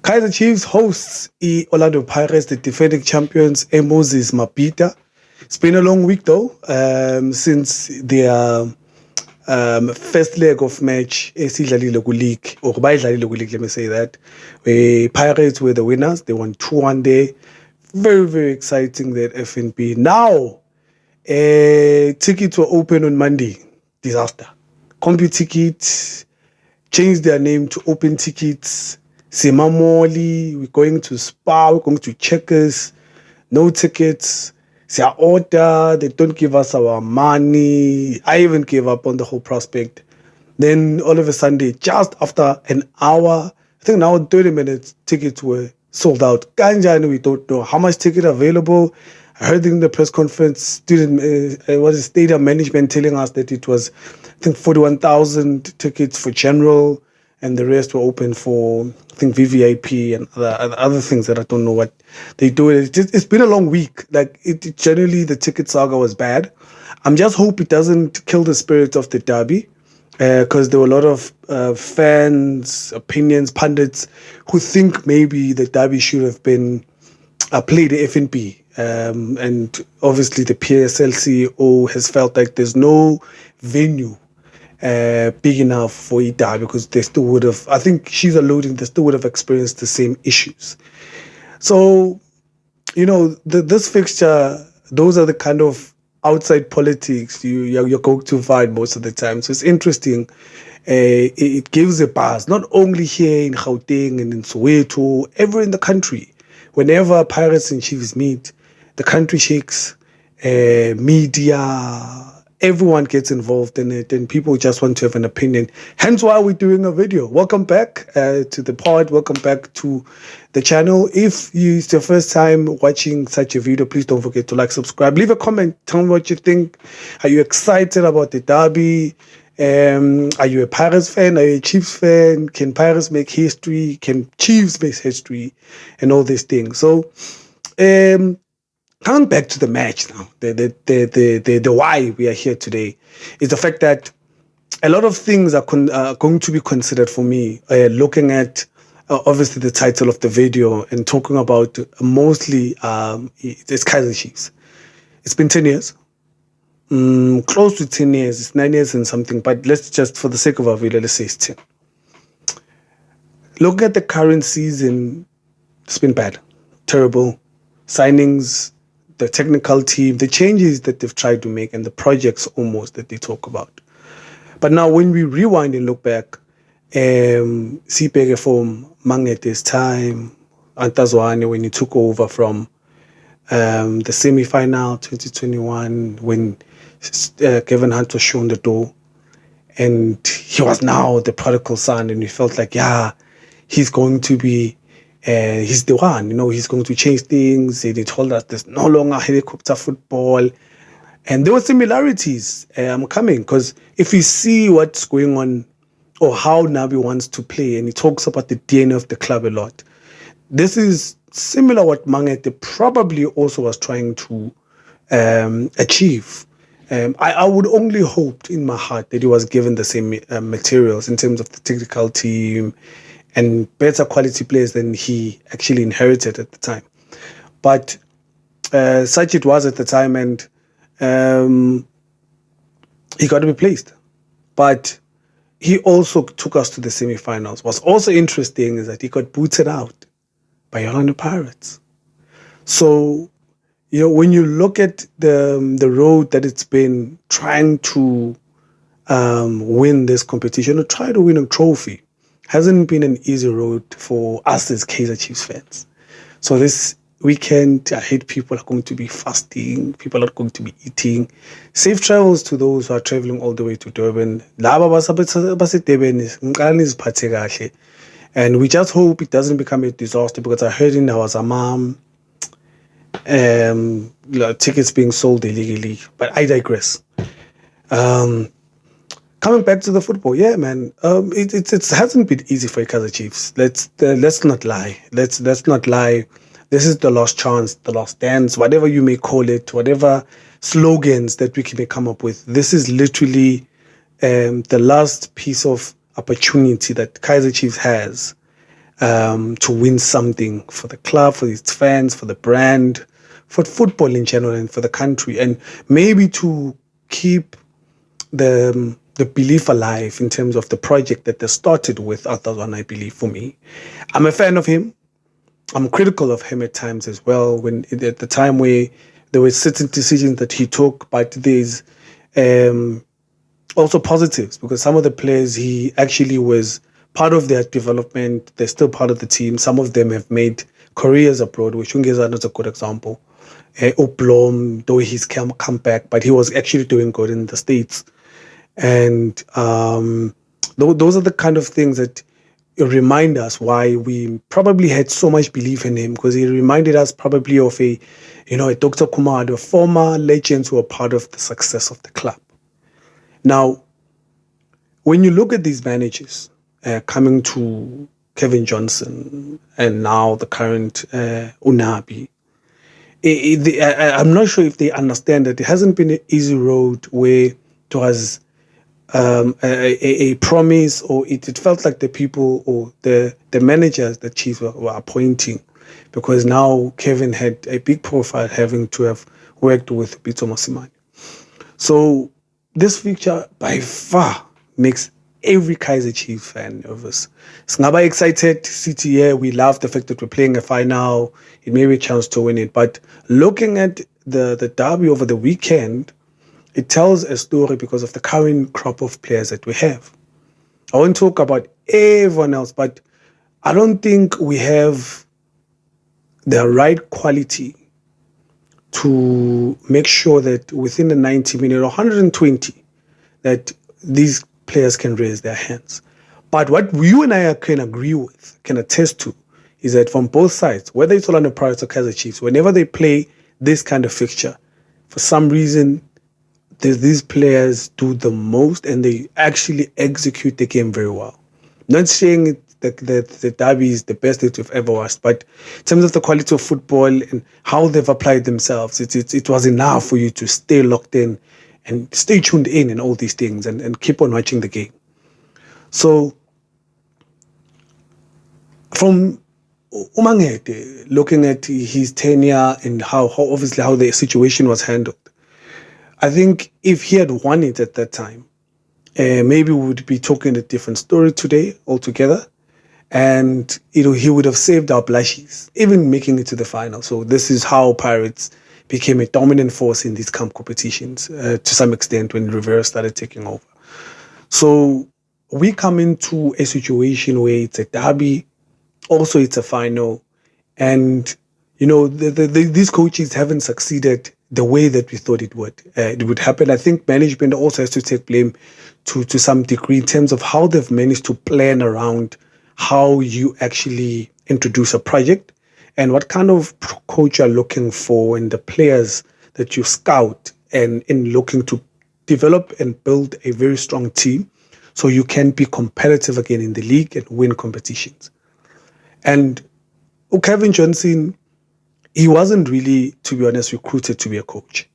Kaizer Chiefs hosts Orlando Pirates, the defending champions, Moses Mabhida. It's been a long week though, since their first leg of match esidlalile league, or bayidlalile league, let me say that. Pirates were the winners. They won 2-1 there. Very, very exciting, that FNB. Now, tickets were open on Monday. Disaster. CompuTicket changed their name to Open Tickets. Simamoli, we're going to Spa, we're going to Checkers, no tickets. They order, they don't give us our money. I even gave up on the whole prospect. Then all of a sudden, just after an hour, I think now 30 minutes, tickets were sold out. Kanjani, we don't know how much ticket available. I heard in the press conference, stadium management telling us that it was, I think, 41,000 tickets for general, and the rest were open for, I think, VVIP and other things that I don't know what they do. It's been a long week. Like, generally, the ticket saga was bad. I'm just hope it doesn't kill the spirit of the derby, because there were a lot of fans, opinions, pundits who think maybe the derby should have been played at FNB. And obviously the PSL CEO has felt like there's no venue big enough for it because they still would have, I think she's alluding, they still would have experienced the same issues. So, this fixture, those are the kind of outside politics you're going to find most of the time. So it's interesting. It gives a buzz, not only here in Gauteng and in Soweto, everywhere in the country. Whenever Pirates and Chiefs meet, the country shakes, media, everyone gets involved in it, and people just want to have an opinion. Hence why we're doing a video. Welcome back to the pod. Welcome back to the channel. If it's your first time watching such a video, please don't forget to like, subscribe, leave a comment, tell me what you think. Are you excited about the derby? Are you a Pirates fan? Are you a Chiefs fan? Can Pirates make history? Can Chiefs make history? And all these things. So, coming back to the match now, the why we are here today is the fact that a lot of things are going to be considered for me, looking at obviously the title of the video and talking about mostly it's Kaizer Chiefs. It's been 10 years. Close to 10 years. It's 9 years and something, but let's just, for the sake of our video, let's say it's 10. Look at the current season. It's been bad. Terrible. Signings, the technical team, the changes that they've tried to make, and the projects almost that they talk about. But now when we rewind and look back, Sipeke from Mangete's time, Antazwane when he took over from the semi-final 2021, when Kevin Hunt was shown the door, and he was now the prodigal son, and we felt like, yeah, he's going to be he's the one, he's going to change things. They told us there's no longer helicopter football. And there were similarities coming, because if you see what's going on or how Nabi wants to play, and he talks about the DNA of the club a lot, this is similar what Mangete probably also was trying to achieve. I would only hope in my heart that he was given the same materials in terms of the technical team and better quality players than he actually inherited at the time. But such it was at the time, and he got replaced. But he also took us to the semi-finals. What's also interesting is that he got booted out by Orlando Pirates. So, when you look at the road that it's been trying to win this competition or try to win a trophy, hasn't been an easy road for us as Kaizer Chiefs fans. So this weekend, I heard people are going to be fasting, people are going to be eating. Safe travels to those who are traveling all the way to Durban. And we just hope it doesn't become a disaster, because I heard in our Zamam, tickets being sold illegally. But I digress. Coming back to the football, yeah, man, it hasn't been easy for Kaizer Chiefs. Let's not lie. Let's not lie. This is the last chance, the last dance, whatever you may call it, whatever slogans that we can come up with. This is literally the last piece of opportunity that Kaizer Chiefs has to win something for the club, for its fans, for the brand, for football in general, and for the country, and maybe to keep the belief alive in terms of the project that they started with Atazwan, I believe, for me. I'm a fan of him. I'm critical of him at times as well, when at the time where there were certain decisions that he took, but there's also positives, because some of the players he actually was part of their development. They're still part of the team. Some of them have made careers abroad, which Ungezana is a good example. Oblom, though he's come back, but he was actually doing good in the States. And those are the kind of things that remind us why we probably had so much belief in him, because he reminded us probably of a Dr. Kumar, the former legends who were part of the success of the club. Now, when you look at these managers coming to Kevin Johnson and now the current Unabi, I'm not sure if they understand that it hasn't been an easy road where it was a promise, or it felt like the people or the managers that Chiefs were appointing, because now Kevin had a big profile, having to have worked with Pitso Mosimane. So this fixture by far makes every Kaizer Chiefs fan nervous. Singaba excited, City, yeah, we love the fact that we're playing a final. It may be a chance to win it. But looking at the derby over the weekend, it tells a story because of the current crop of players that we have. I won't talk about everyone else, but I don't think we have the right quality to make sure that within the 90 minutes or 120, that these players can raise their hands. But what you and I can agree with, can attest to, is that from both sides, whether it's Orlando Pirates or Kaizer Chiefs, whenever they play this kind of fixture, for some reason, these players do the most and they actually execute the game very well. Not saying that the derby is the best that we've ever watched, but in terms of the quality of football and how they've applied themselves, it was enough for you to stay locked in and stay tuned in and all these things and keep on watching the game. So from Umangete, looking at his tenure and how obviously how the situation was handled, I think if he had won it at that time, maybe we would be talking a different story today altogether. And he would have saved our blushes, even making it to the final. So this is how Pirates became a dominant force in these camp competitions to some extent when Rivera started taking over. So we come into a situation where it's a derby, also it's a final, and these coaches haven't succeeded the way that we thought it would happen. I think management also has to take blame to some degree in terms of how they've managed to plan around how you actually introduce a project and what kind of coach you're looking for and the players that you scout and in looking to develop and build a very strong team so you can be competitive again in the league and win competitions. And Kevin Johnson, he wasn't really, to be honest, recruited to be a coach.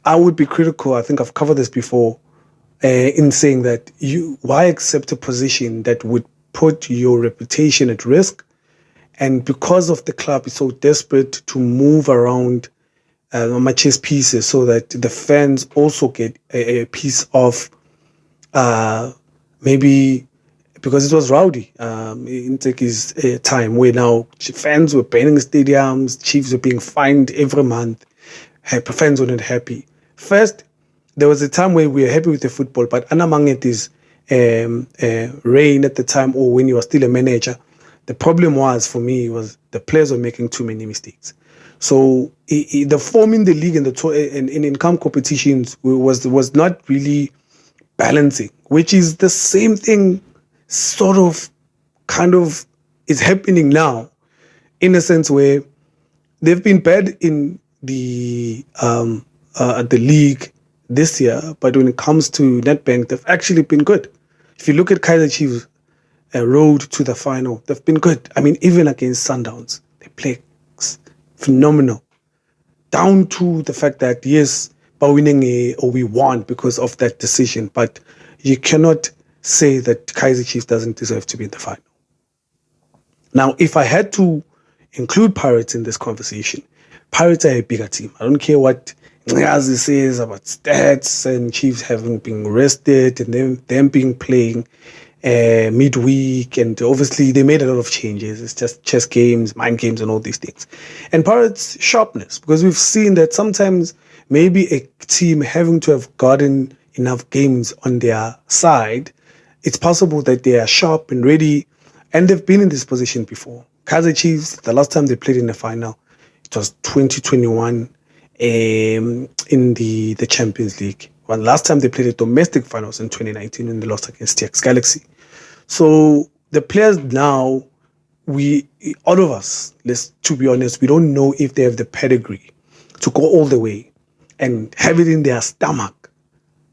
I would be critical, I think I've covered this before, in saying that why accept a position that would put your reputation at risk? And because of the club is so desperate to move around chess pieces so that the fans also get a piece of maybe, because it was rowdy in Teki's time, where now fans were burning stadiums, Chiefs were being fined every month, fans were not happy. First, there was a time where we were happy with the football, but among it is reign at the time, or when you were still a manager, the problem was, for me, was the players were making too many mistakes. So the form in the league and in income competitions was not really balancing, which is the same thing kind of is happening now, in a sense where they've been bad in the league this year, but when it comes to Nedbank, they've actually been good. If you look at Kaizer Chiefs' road to the final, they've been good. I mean, even against Sundowns, they play phenomenal. Down to the fact that, yes, by winning or we won because of that decision, but you cannot say that Kaizer Chiefs doesn't deserve to be in the final. Now, if I had to include Pirates in this conversation, Pirates are a bigger team. I don't care what Nyazi says about stats and Chiefs having been rested and them being playing midweek, and obviously they made a lot of changes. It's just chess games, mind games, and all these things. And Pirates' sharpness, because we've seen that sometimes maybe a team having to have gotten enough games on their side, it's possible that they are sharp and ready, and they've been in this position before. Kaizer Chiefs, the last time they played in the final, it was 2021 in the Champions League. Well, last time they played the domestic finals in 2019 when they lost against TX Galaxy. So the players now, all of us, to be honest, we don't know if they have the pedigree to go all the way and have it in their stomach,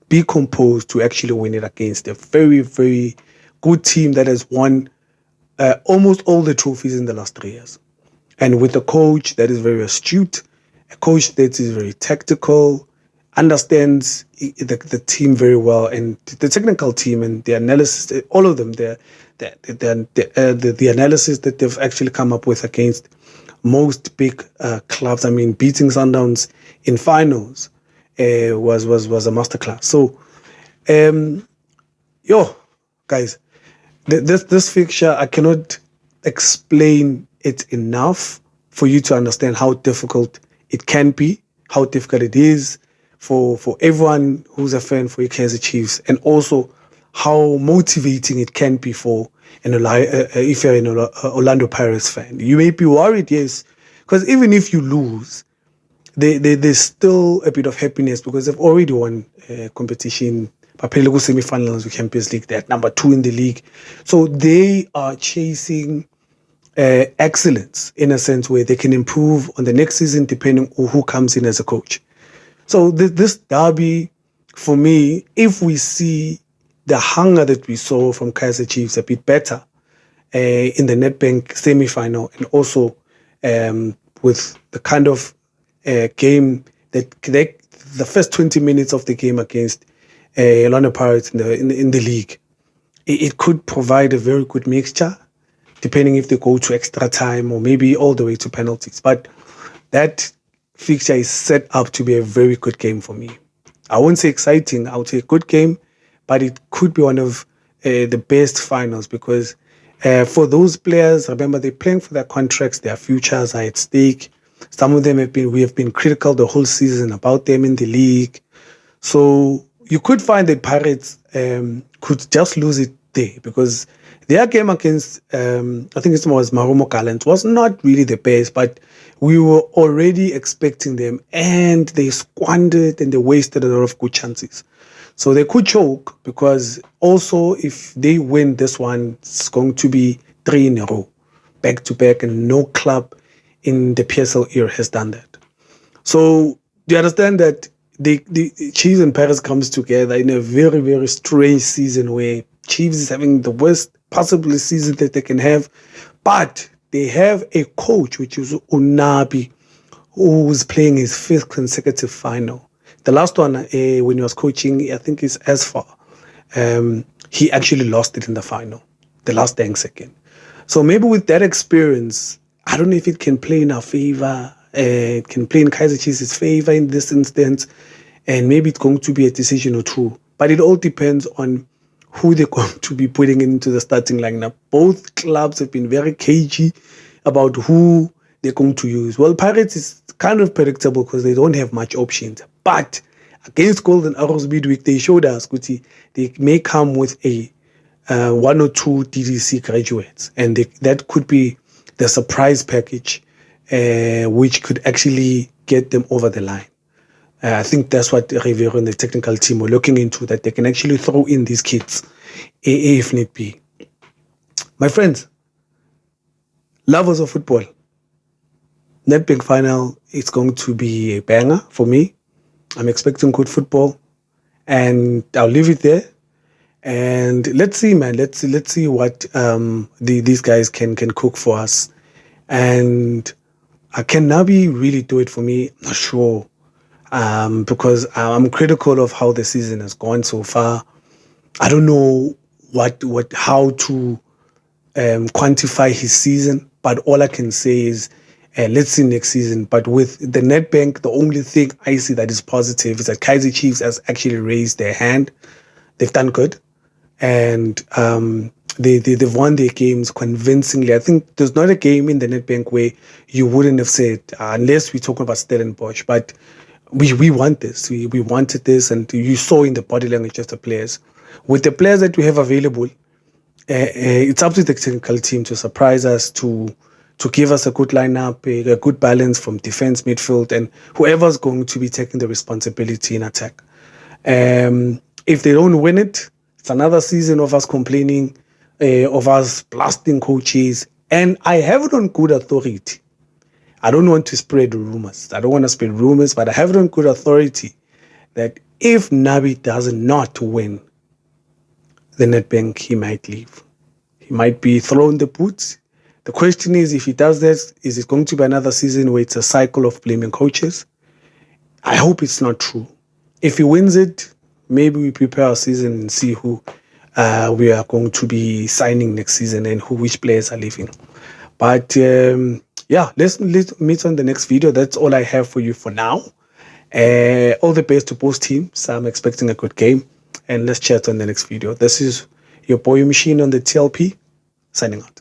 be composed to actually win it against a very, very good team that has won almost all the trophies in the last 3 years. And with a coach that is very astute, a coach that is very tactical, understands the team very well, and the technical team and the analysis, all of them, the analysis that they've actually come up with against most big clubs. I mean, beating Sundowns in finals was a masterclass. So, guys, this fixture, I cannot explain it enough for you to understand how difficult it can be, how difficult it is for everyone who's a fan for Kaizer Chiefs, and also how motivating it can be for if you're an Orlando Pirates fan. You may be worried, yes, because even if you lose, there's still a bit of happiness because they've already won competition. Papelego semi-finals with Champions League, they're number 2 in the league. So they are chasing excellence in a sense where they can improve on the next season depending on who comes in as a coach. So this derby, for me, if we see the hunger that we saw from Kaizer Chiefs a bit better in the Nedbank semi-final, and also with the kind of game that the first 20 minutes of the game against Orlando Pirates in the league, it could provide a very good mixture, depending if they go to extra time or maybe all the way to penalties. But that fixture is set up to be a very good game for me. I won't say exciting, I would say a good game, but it could be one of the best finals because for those players, remember, they're playing for their contracts, their futures are at stake. Some of them we have been critical the whole season about them in the league. So you could find that Pirates could just lose it there because their game against, I think it was Marumo Gallants, was not really the best, but we were already expecting them, and they squandered and they wasted a lot of good chances. So they could choke because also if they win this one, it's going to be 3 in a row, back to back, and no club in the PSL era has done that. So do you understand that the Chiefs and Pirates comes together in a very, very strange season where Chiefs is having the worst possible season that they can have, but they have a coach, which is Unabi, who's playing his 5th consecutive final. The last one, when he was coaching, I think is Asfar. He actually lost it in the final, the last dang second. So maybe with that experience, I don't know if it can play in our favor. It can play in Kaizer Chiefs' favor in this instance, and maybe it's going to be a decision or two. But it all depends on who they're going to be putting into the starting lineup. Both clubs have been very cagey about who they're going to use. Well, Pirates is kind of predictable because they don't have much options. But against Golden Arrows midweek, they showed us, Kuti, they may come with a 1 or 2 DDC graduates, and that could be the surprise package, which could actually get them over the line. I think that's what Riviero and the technical team were looking into, that they can actually throw in these kids if need be. My friends, lovers of football, Nedbank final is going to be a banger for me. I'm expecting good football, and I'll leave it there. And let's see, man. Let's see what these guys can cook for us. And can Nabi really do it for me? I'm not sure. Because I'm critical of how the season has gone so far. I don't know how to quantify his season, but all I can say is let's see next season. But with the Nedbank, the only thing I see that is positive is that Kaizer Chiefs has actually raised their hand. They've done good, and they've won their games convincingly. I think there's not a game in the Nedbank where you wouldn't have said, unless we're talking about Stellenbosch, but we want this. We wanted this, and you saw in the body language of the players. With the players that we have available, it's up to the technical team to surprise us, to give us a good lineup, a good balance from defense, midfield, and whoever's going to be taking the responsibility in attack. If they don't win it, it's another season of us complaining, of us blasting coaches. And I have it on good authority. I don't want to spread rumors. I don't want to spread rumors, but I have it on good authority that if Nabi does not win the Nedbank, he might leave. He might be thrown the boots. The question is, if he does this, is it going to be another season where it's a cycle of blaming coaches? I hope it's not true. If he wins it, maybe we prepare our season and see who we are going to be signing next season and which players are leaving. But yeah, let's meet on the next video. That's all I have for you for now. All the best to both teams. I'm expecting a good game. And let's chat on the next video. This is your boy Machine on the TLP, signing out.